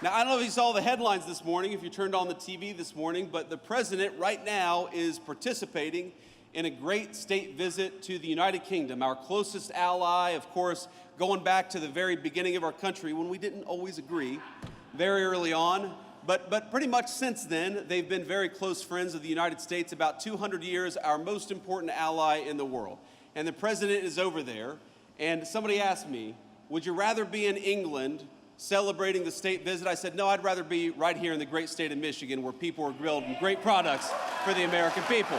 Now, I don't know if you saw the headlines this morning, if you turned on the TV this morning, but the president right now is participating in a great state visit to the United Kingdom, our closest ally, of course, going back to the very beginning of our country when we didn't always agree very early on. But pretty much since then, they've been very close friends of the United States, about 200 years, our most important ally in the world. And the president is over there, and somebody asked me, would you rather be in England celebrating the state visit? I said, no, I'd rather be right here in the great state of Michigan where people are grilled and great products for the American people.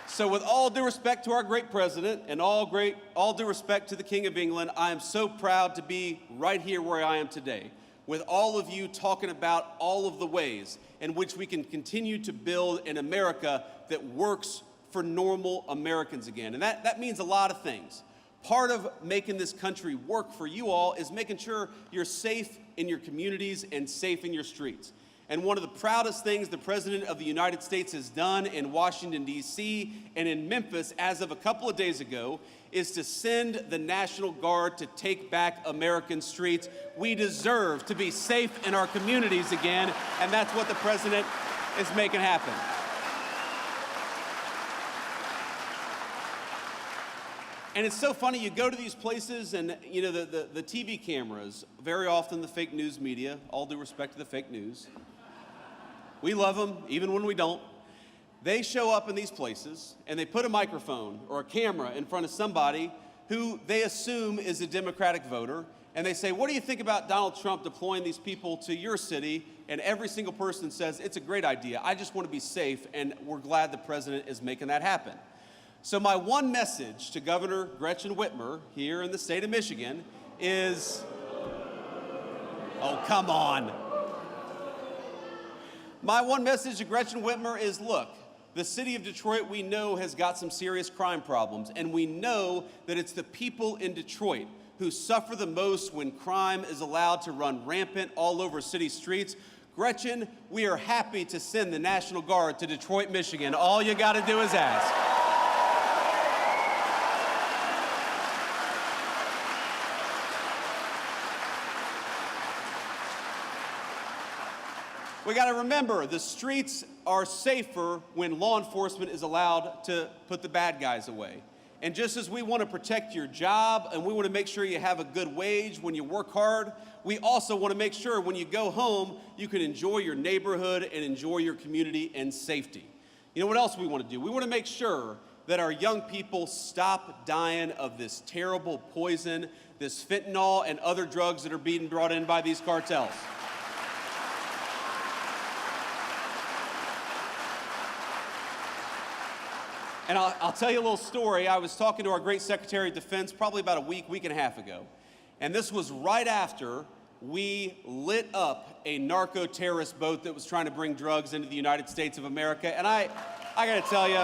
So with all due respect to our great president and all due respect to the King of England, I am so proud to be right here where I am today, with all of you talking about all of the ways in which we can continue to build an America that works for normal Americans again. And that means a lot of things. Part of making this country work for you all is making sure you're safe in your communities and safe in your streets. And one of the proudest things the President of the United States has done in Washington, D.C. and in Memphis as of a couple of days ago is to send the National Guard to take back American streets. We deserve to be safe in our communities again, and that's what the President is making happen. And it's so funny, you go to these places and, you know, the TV cameras, very often the fake news media, all due respect to the fake news, we love them, even when we don't. They show up in these places and they put a microphone or a camera in front of somebody who they assume is a Democratic voter, and they say, what do you think about Donald Trump deploying these people to your city? And every single person says, it's a great idea. I just want to be safe, and we're glad the president is making that happen. So my one message to Governor Gretchen Whitmer here in the state of Michigan is, oh, come on. My one message to Gretchen Whitmer is, look, the city of Detroit we know has got some serious crime problems, and we know that it's the people in Detroit who suffer the most when crime is allowed to run rampant all over city streets. Gretchen, we are happy to send the National Guard to Detroit, Michigan. All you got to do is ask. We got to remember, the streets are safer when law enforcement is allowed to put the bad guys away. And just as we want to protect your job and we want to make sure you have a good wage when you work hard, we also want to make sure when you go home, you can enjoy your neighborhood and enjoy your community and safety. You know what else we want to do? We want to make sure that our young people stop dying of this terrible poison, this fentanyl and other drugs that are being brought in by these cartels. And I'll tell you a little story. I was talking to our great Secretary of Defense probably about a week and a half ago. And this was right after we lit up a narco-terrorist boat that was trying to bring drugs into the United States of America. And I got to tell you,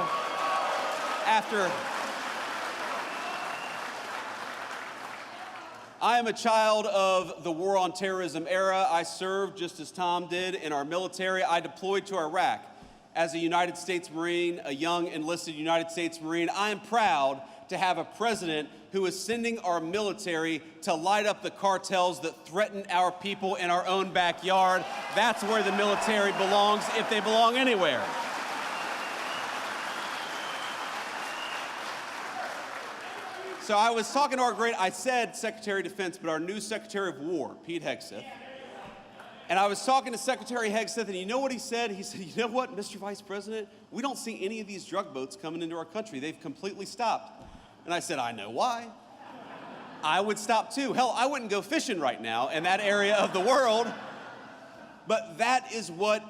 I am a child of the war on terrorism era. I served, just as Tom did, in our military. I deployed to Iraq as a United States Marine, a young enlisted United States Marine. I am proud to have a president who is sending our military to light up the cartels that threaten our people in our own backyard. That's where the military belongs, if they belong anywhere. So I was talking to I said Secretary of Defense, but our new Secretary of War, Pete Hegseth. And I was talking to Secretary Hegseth, and you know what he said? He said, you know what, Mr. Vice President, we don't see any of these drug boats coming into our country. They've completely stopped. And I said, I know why. I would stop too. Hell, I wouldn't go fishing right now in that area of the world. But that is what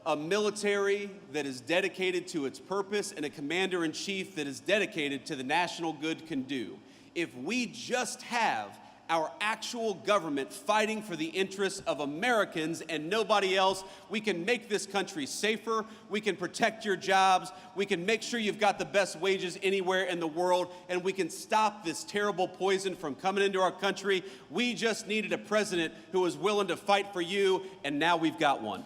a military that is dedicated to its purpose and a commander-in-chief that is dedicated to the national good can do. If we just have our actual government fighting for the interests of Americans and nobody else, we can make this country safer, we can protect your jobs, we can make sure you've got the best wages anywhere in the world, and we can stop this terrible poison from coming into our country. We just needed a president who was willing to fight for you, and now we've got one.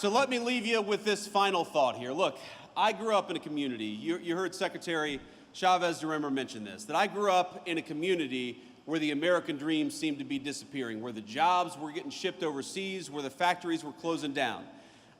So let me leave you with this final thought here. Look, I grew up in a community. You heard Secretary Chavez de Remmer mention this, that I grew up in a community where the American dream seemed to be disappearing, where the jobs were getting shipped overseas, where the factories were closing down.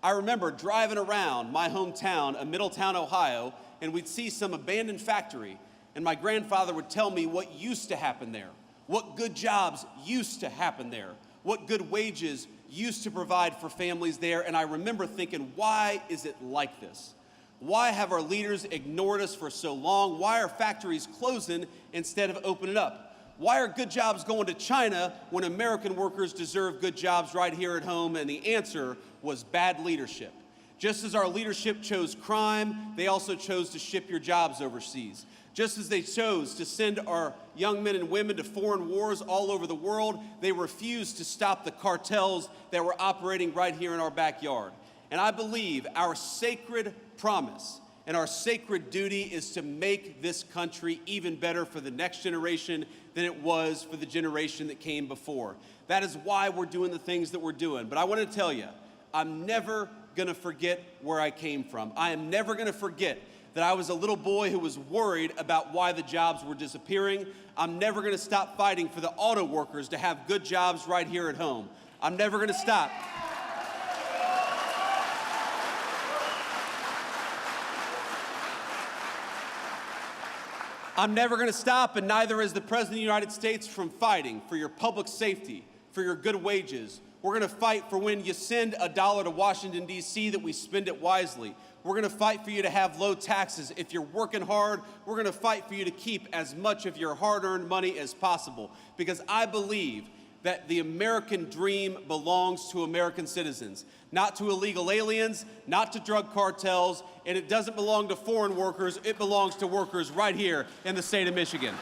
I remember driving around my hometown of Middletown, Ohio, and we'd see some abandoned factory, and my grandfather would tell me what used to happen there, what good jobs used to happen there, what good wages used to provide for families there, and I remember thinking, why is it like this? Why have our leaders ignored us for so long? Why are factories closing instead of opening up? Why are good jobs going to China when American workers deserve good jobs right here at home? And the answer was bad leadership. Just as our leadership chose crime, they also chose to ship your jobs overseas. Just as they chose to send our young men and women to foreign wars all over the world, they refused to stop the cartels that were operating right here in our backyard. And I believe our sacred promise and our sacred duty is to make this country even better for the next generation than it was for the generation that came before. That is why we're doing the things that we're doing. But I want to tell you, I'm never going to forget where I came from. I am never going to forget that I was a little boy who was worried about why the jobs were disappearing. I'm never going to stop fighting for the auto workers to have good jobs right here at home. I'm never going to stop. I'm never going to stop, and neither is the President of the United States, from fighting for your public safety, for your good wages. We're going to fight for when you send $1 to Washington, D.C., that we spend it wisely. We're going to fight for you to have low taxes. If you're working hard, we're going to fight for you to keep as much of your hard-earned money as possible, because I believe that the American dream belongs to American citizens, not to illegal aliens, not to drug cartels, and it doesn't belong to foreign workers. It belongs to workers right here in the state of Michigan.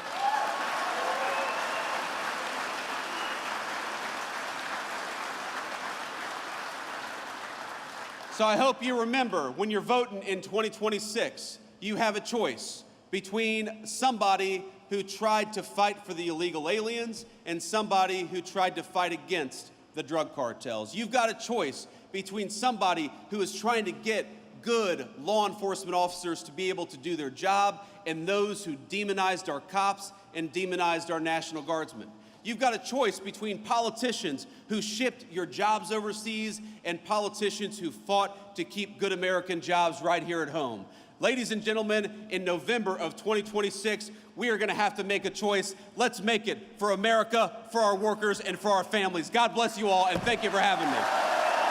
So I hope you remember, when you're voting in 2026, you have a choice between somebody who tried to fight for the illegal aliens and somebody who tried to fight against the drug cartels. You've got a choice between somebody who is trying to get good law enforcement officers to be able to do their job and those who demonized our cops and demonized our National Guardsmen. You've got a choice between politicians who shipped your jobs overseas and politicians who fought to keep good American jobs right here at home. Ladies and gentlemen, in November of 2026, we are going to have to make a choice. Let's make it for America, for our workers, and for our families. God bless you all, and thank you for having me.